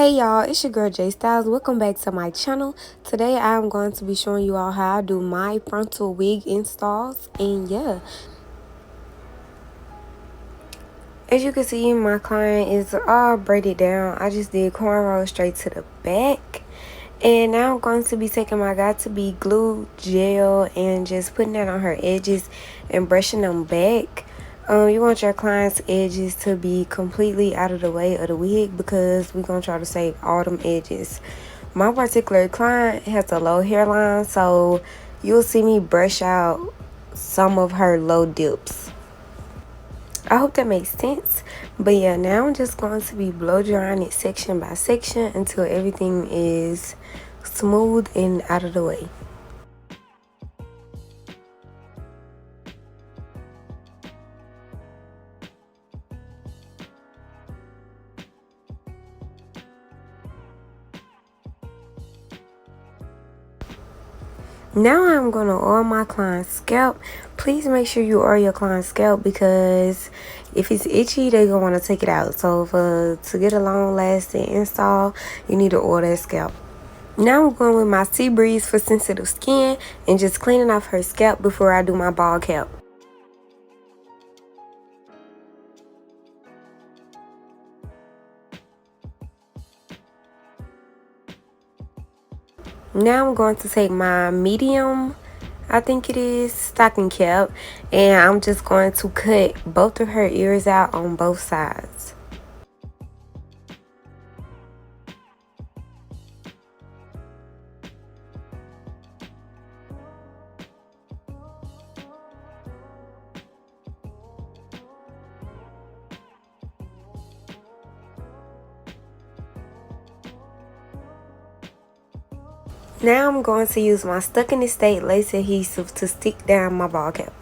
Hey y'all, it's your girl J Styles. Welcome back to my channel. Today I'm going to be showing you all how I do my frontal wig installs. And yeah, as you can see, my client is all braided down. I just did cornrows straight to the back. And now I'm going to be taking my got-to-be glue gel and just putting that on her edges and brushing them back. You want your client's edges to be completely out of the way of the wig because we're going to try to save all them edges. My particular client has a low hairline, so you'll see me brush out some of her low dips. I hope that makes sense. But yeah, now I'm just going to be blow drying it section by section until everything is smooth and out of the way. Now I'm going to oil my client's scalp. Please make sure you oil your client's scalp because if it's itchy, they're going to want to take it out. So to get a long lasting install, you need to oil that scalp. Now I'm going with my Sea Breeze for sensitive skin and just cleaning off her scalp before I do my ball cap. Now I'm going to take my medium, I think it is, stocking cap, and I'm just going to cut both of her ears out on both sides. Now I'm going to use my Stuck in the State lace adhesive to stick down my ball cap.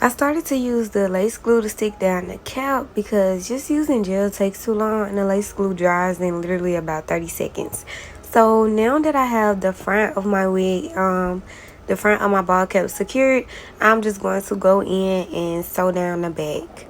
I started to use the lace glue to stick down the cap because just using gel takes too long and the lace glue dries in literally about 30 seconds. So now that I have the front of my wig, the front of my ball cap secured, I'm just going to go in and sew down the back.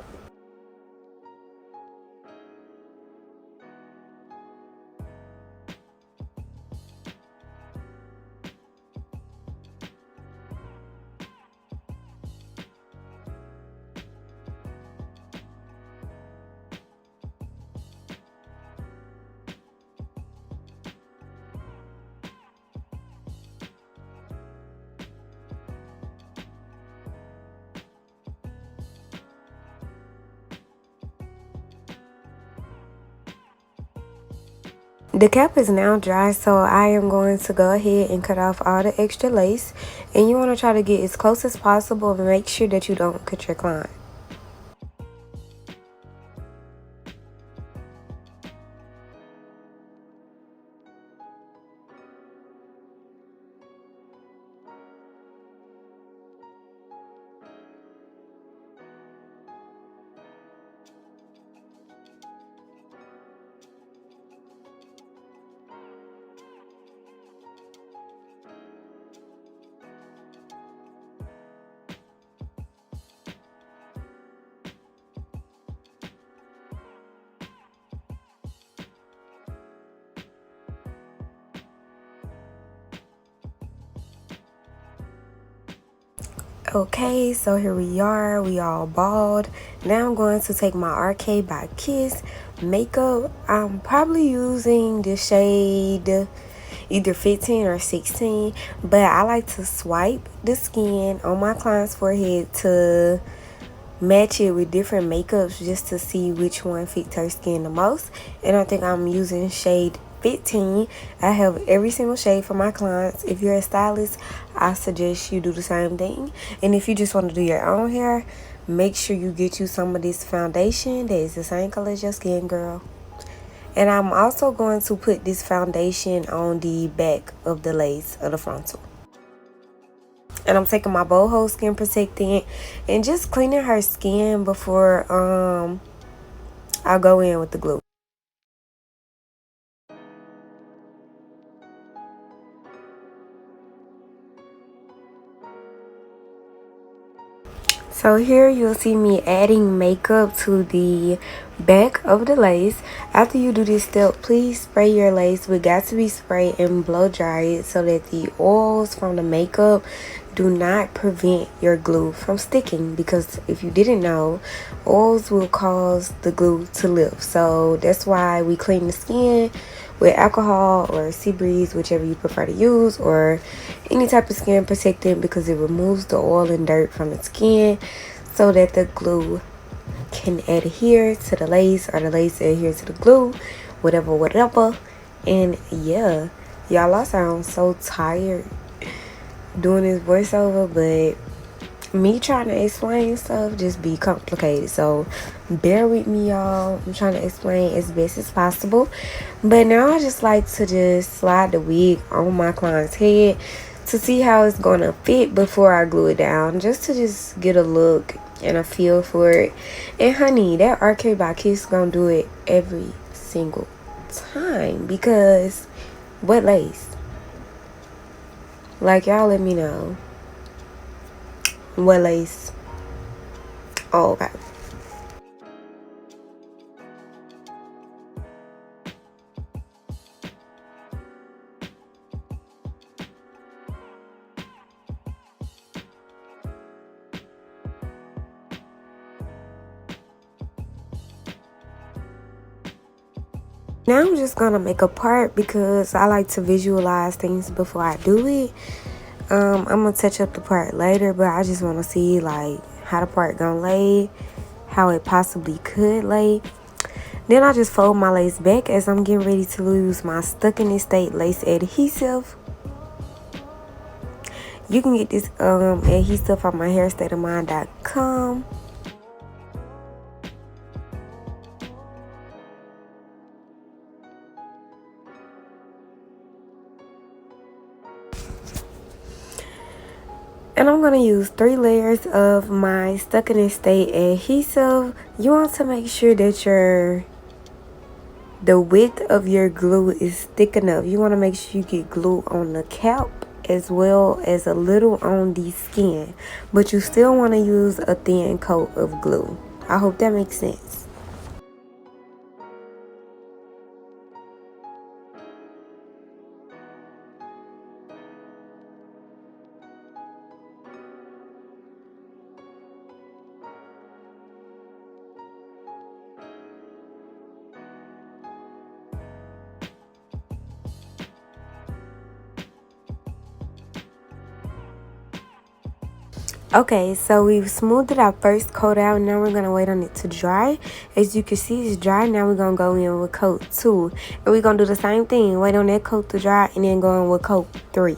The cap is now dry, so I am going to go ahead and cut off all the extra lace. And you want to try to get as close as possible and make sure that you don't cut your client. Okay, so here we are, we all bald. Now I'm going to take my Arcade by Kiss makeup. I'm probably using the shade either 15 or 16, but I like to swipe the skin on my client's forehead to match it with different makeups just to see which one fits her skin the most. And I think I'm using shade 15. I have every single shade for my clients. If you're a stylist, I suggest you do the same thing. And if you just want to do your own hair, make sure you get you some of this foundation that is the same color as your skin, girl. And I'm also going to put this foundation on the back of the lace of the frontal. And I'm taking my boho skin protectant and just cleaning her skin before I go in with the glue. So here you'll see me adding makeup to the back of the lace. After you do this step, please spray your lace with got to be spray and blow dry it so that the oils from the makeup do not prevent your glue from sticking, because if you didn't know, oils will cause the glue to lift. So that's why we clean the skin with alcohol or sea breeze, whichever you prefer to use, or any type of skin protectant, because it removes the oil and dirt from the skin so that the glue can adhere to the lace or the lace adhere to the glue, whatever. And yeah, y'all, I sound so tired doing this voiceover, but me trying to explain stuff just be complicated, so bear with me, y'all. I'm trying to explain as best as possible. But now I just like to just slide the wig on my client's head to see how it's gonna fit before I glue it down, just to just get a look and a feel for it. And honey, that RK by Kiss gonna do it every single time, because what lace? Like, y'all let me know what lace. Oh, okay. Now I'm just gonna make a part because I like to visualize things before I do it. I'm gonna touch up the part later, but I just want to see like how the part gonna lay, how it possibly could lay. Then I just fold my lace back as I'm getting ready to use my Stuck in This State lace adhesive. You can get this adhesive on my hairstateofmine.com. And I'm going to use 3 layers of my Stuck in This State adhesive. You want to make sure that the width of your glue is thick enough. You want to make sure you get glue on the cap as well as a little on the skin. But you still want to use a thin coat of glue. I hope that makes sense. Okay, so we've smoothed our first coat out. Now we're going to wait on it to dry. As you can see, it's dry. Now we're going to go in with coat 2. And we're going to do the same thing. Wait on that coat to dry and then go in with coat 3.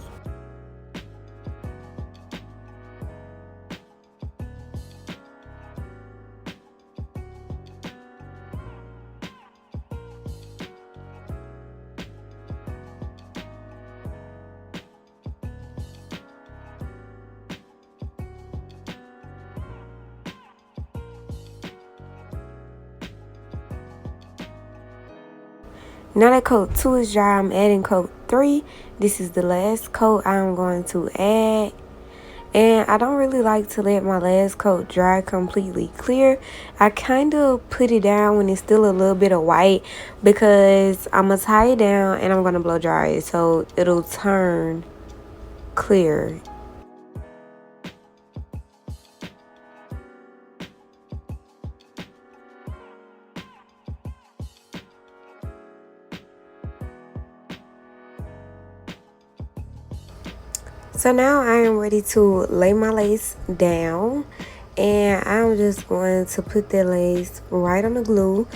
Now that coat 2 is dry, I'm adding coat 3. This is the last coat I'm going to add. And I don't really like to let my last coat dry completely clear. I kind of put it down when it's still a little bit of white, because I'm going to tie it down and I'm going to blow dry it so it'll turn clear. So now I am ready to lay my lace down, and I'm just going to put the lace right on the glue.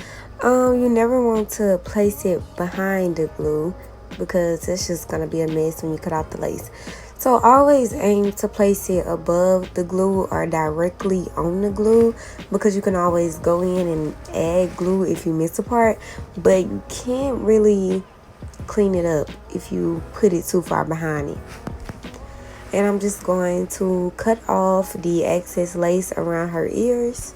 You never want to place it behind the glue because it's just going to be a mess when you cut out the lace. So always aim to place it above the glue or directly on the glue, because you can always go in and add glue if you miss a part, but you can't really clean it up if you put it too far behind it. And I'm just going to cut off the excess lace around her ears.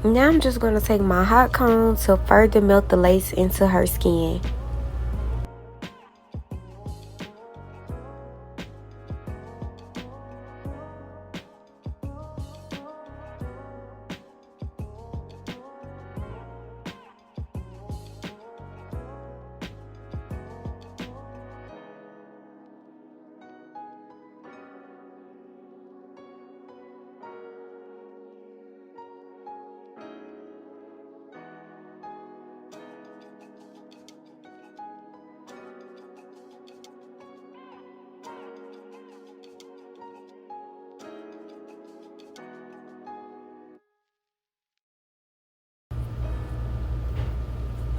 Now I'm just going to take my hot comb to further melt the lace into her skin.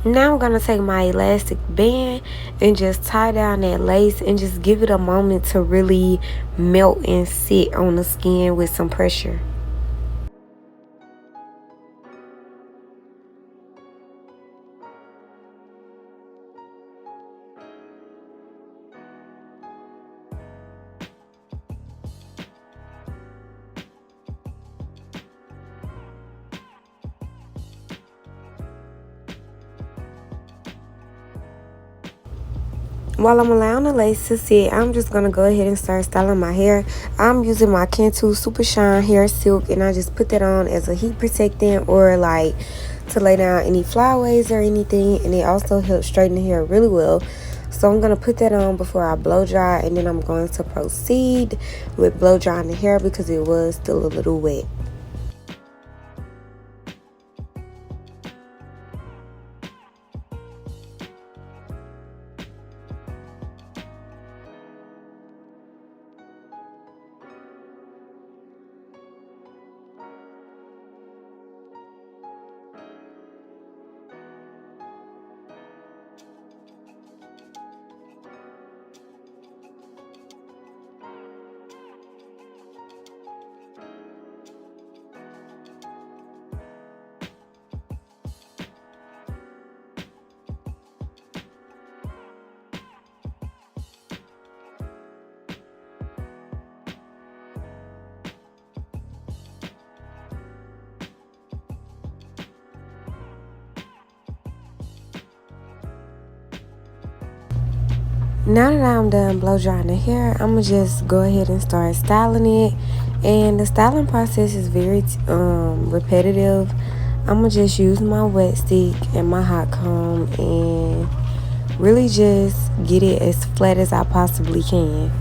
Now I'm going to take my elastic band and just tie down that lace and just give it a moment to really melt and sit on the skin with some pressure. While I'm allowing the lace to sit, I'm just going to go ahead and start styling my hair. I'm using my Cantu Super Shine Hair Silk, and I just put that on as a heat protectant or like to lay down any flyaways or anything, and it also helps straighten the hair really well. So I'm going to put that on before I blow dry, and then I'm going to proceed with blow drying the hair because it was still a little wet. Now that I'm done blow drying the hair, I'm going to just go ahead and start styling it. And the styling process is very repetitive. I'm going to just use my wet stick and my hot comb and really just get it as flat as I possibly can.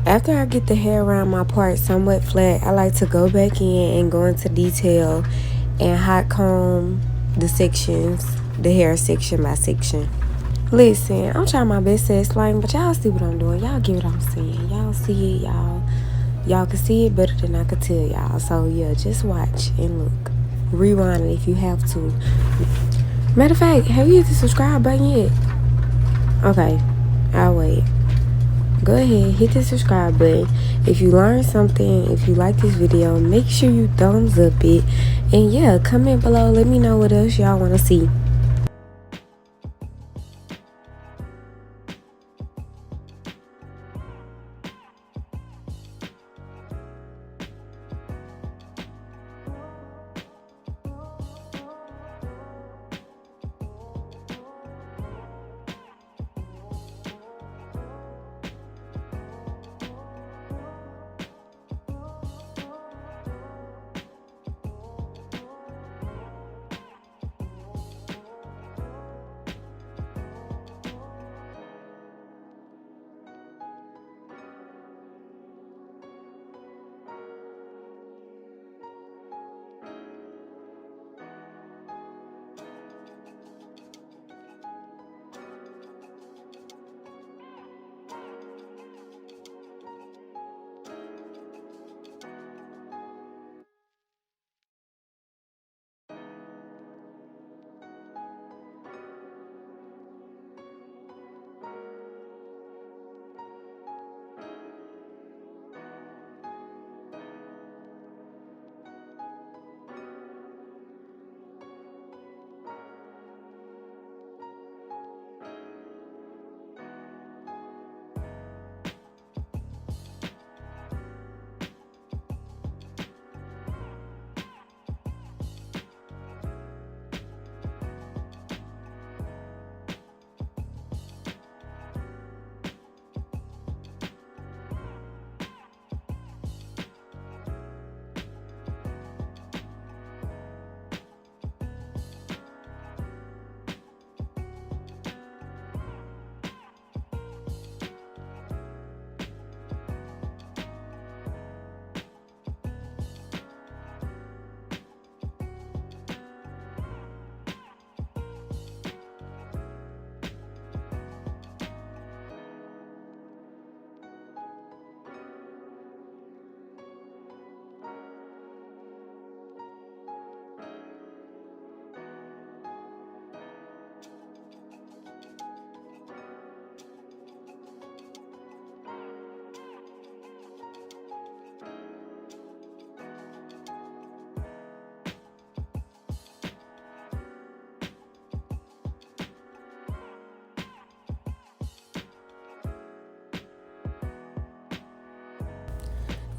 After I get the hair around my part somewhat flat, I like to go back in and go into detail and hot comb the sections, the hair section by section. Listen, I'm trying my best to explain, but y'all see what I'm doing. Y'all get what I'm saying. Y'all see it, y'all can see it better than I could tell y'all. So yeah, just watch and look. Rewind it if you have to. Matter of fact, have you hit the subscribe button yet? Okay, I'll wait. go ahead, hit the subscribe button. If you learned something, if you like this video, make sure you thumbs up it. And yeah, comment below, let me know what else y'all want to see.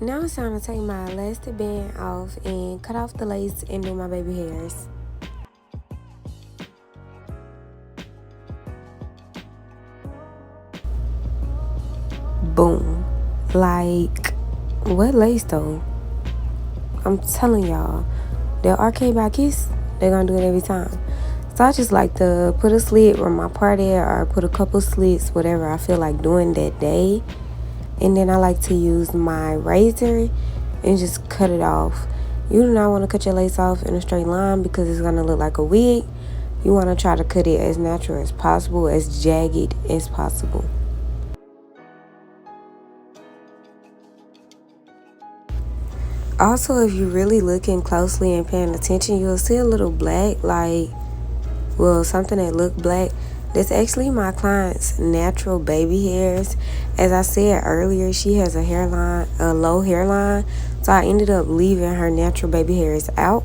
Now it's time to take my elastic band off and cut off the lace and do my baby hairs. Boom. Like, what lace though? I'm telling y'all, the arcade by Kiss, they're gonna do it every time. So I just like to put a slit where my part at, or put a couple slits, whatever I feel like doing that day. And then I like to use my razor and just cut it off. You do not want to cut your lace off in a straight line because it's going to look like a wig. You want to try to cut it as natural as possible, as jagged as possible. Also, if you're really looking closely and paying attention, you'll see a little black, like, well, something that looked black. That's actually my client's natural baby hairs. As I said earlier, she has a low hairline, so I ended up leaving her natural baby hairs out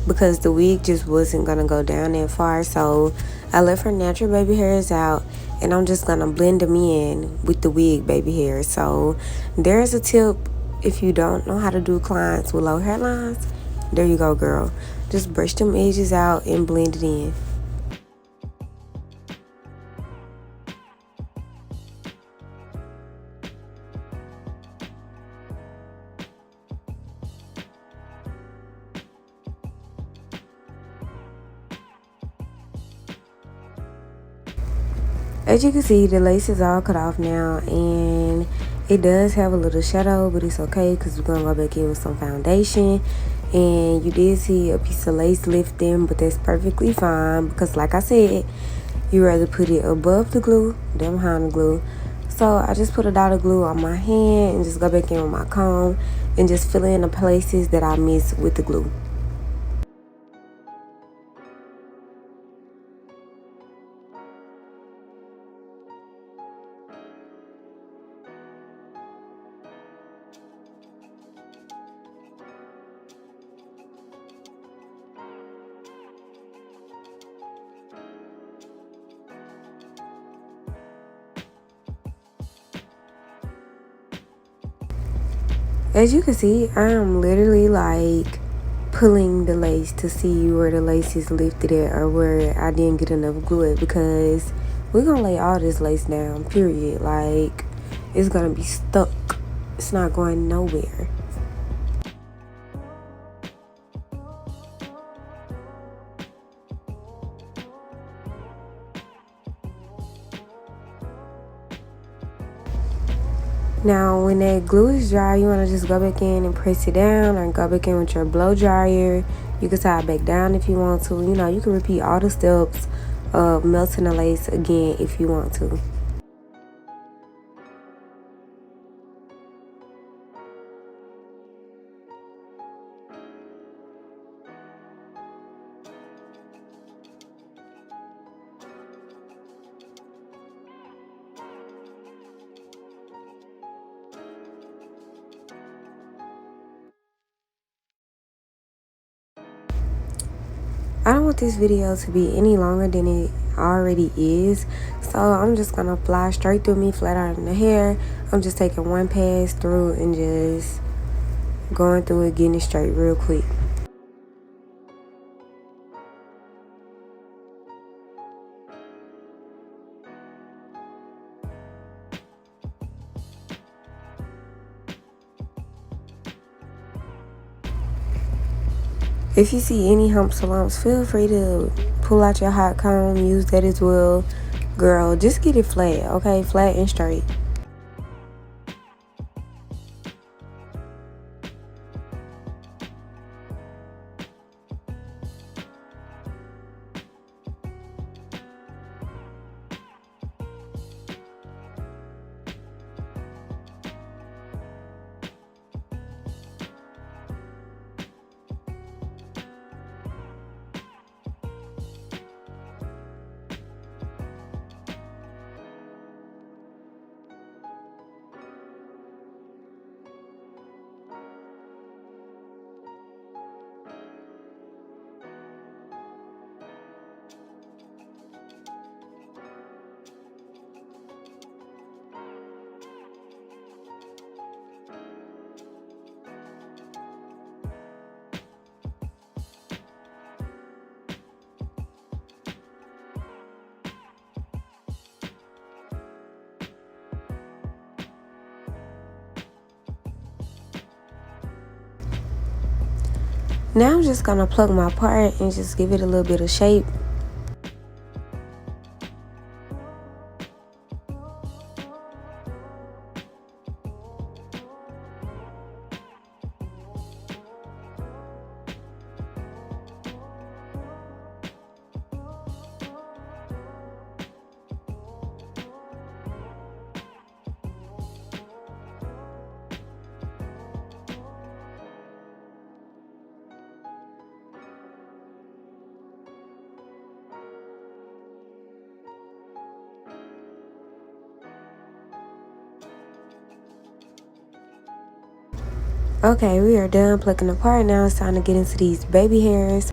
because the wig just wasn't gonna go down that far. So I left her natural baby hairs out, and I'm just gonna blend them in with the wig baby hairs. So there's a tip if you don't know how to do clients with low hairlines. There you go, girl. Just brush them edges out and blend it in. As you can see, the lace is all cut off now, and it does have a little shadow, but it's okay because we're going to go back in with some foundation. And you did see a piece of lace lifting, but that's perfectly fine because, like I said, you rather put it above the glue than behind the glue. So I just put a dot of glue on my hand and just go back in with my comb and just fill in the places that I missed with the glue. As you can see, I am literally like pulling the lace to see where the lace is lifted at or where I didn't get enough glue at, because we're gonna lay all this lace down, period. Like, it's gonna be stuck. It's not going nowhere. Now, when that glue is dry, you want to just go back in and press it down, or go back in with your blow dryer. You can tie it back down if you want to. You know, you can repeat all the steps of melting the lace again if you want to. I don't want this video to be any longer than it already is, so I'm just gonna fly straight through me, flat out in the hair. I'm just taking one pass through and just going through it, getting it straight real quick. If you see any humps or lumps, feel free to pull out your hot comb, use that as well. Girl, just get it flat, okay? Flat and straight. Now I'm just gonna plug my part and just give it a little bit of shape. Okay, we are done plucking apart. Now it's time to get into these baby hairs.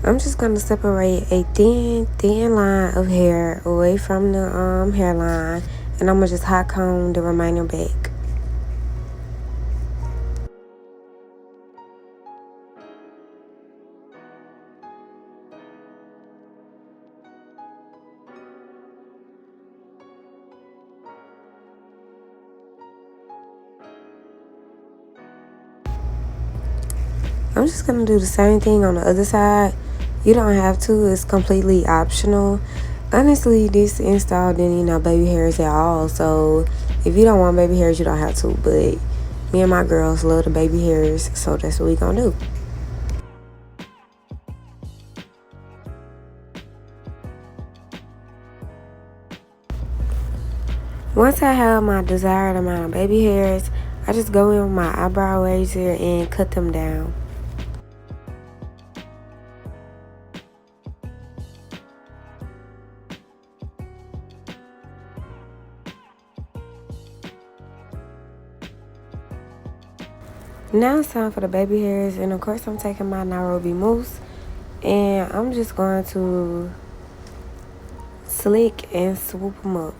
I'm just gonna separate a thin line of hair away from the hairline, and I'm gonna just hot comb the remainder back. I'm just gonna do the same thing on the other side. You don't have to, it's completely optional. Honestly, this install didn't need no baby hairs at all, so if you don't want baby hairs, you don't have to, but me and my girls love the baby hairs, so that's what we gonna do. Once I have my desired amount of baby hairs, I just go in with my eyebrow razor and cut them down. Now it's time for the baby hairs, and of course I'm taking my Nairobi mousse and I'm just going to slick and swoop them up.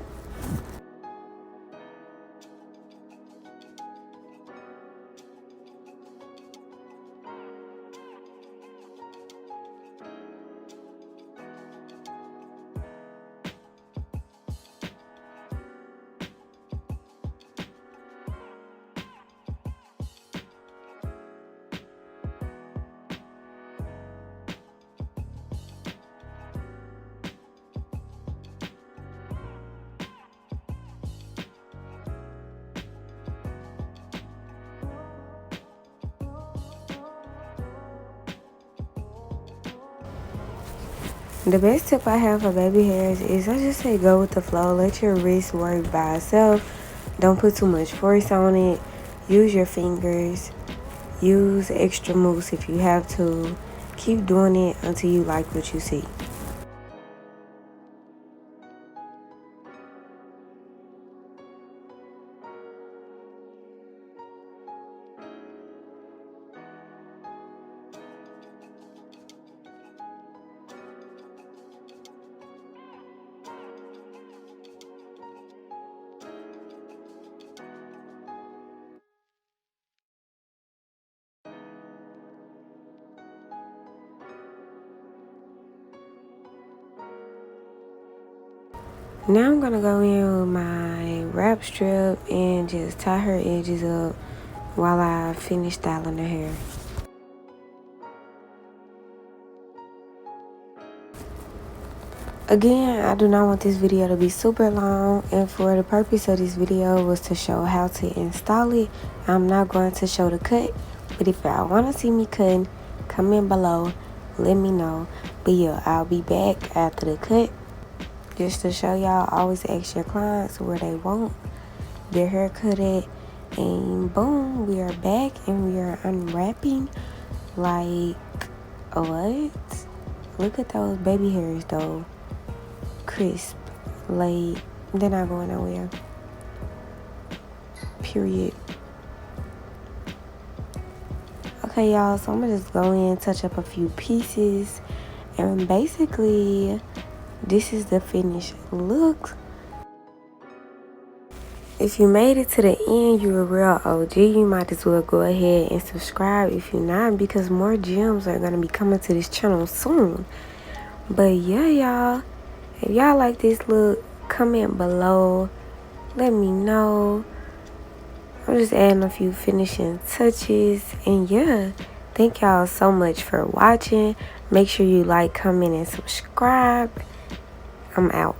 The best tip I have for baby hairs is I just say go with the flow. Let your wrist work by itself. Don't put too much force on it. Use your fingers. Use extra mousse if you have to. Keep doing it until you like what you see. Now I'm gonna go in with my wrap strip and just tie her edges up while I finish styling her hair. Again, I do not want this video to be super long, and for the purpose of this video was to show how to install it. I'm not going to show the cut, but if y'all want to see me cutting, comment below, let me know. But yeah, I'll be back after the cut just to show y'all. Always ask your clients where they want their hair cut at, and boom, we are back and we are unwrapping. Like, what? Look at those baby hairs though. Crisp, laid, they're not going nowhere, period. Okay y'all, so I'm gonna just go in, touch up a few pieces, and basically this is the finished look. If you made it to the end, you're a real OG. You might as well go ahead and subscribe if you're not, because more gems are gonna be coming to this channel soon. But yeah y'all, if y'all like this look, comment below. Let me know. I'm just adding a few finishing touches. And yeah, thank y'all so much for watching. Make sure you like, comment, and subscribe. I'm out.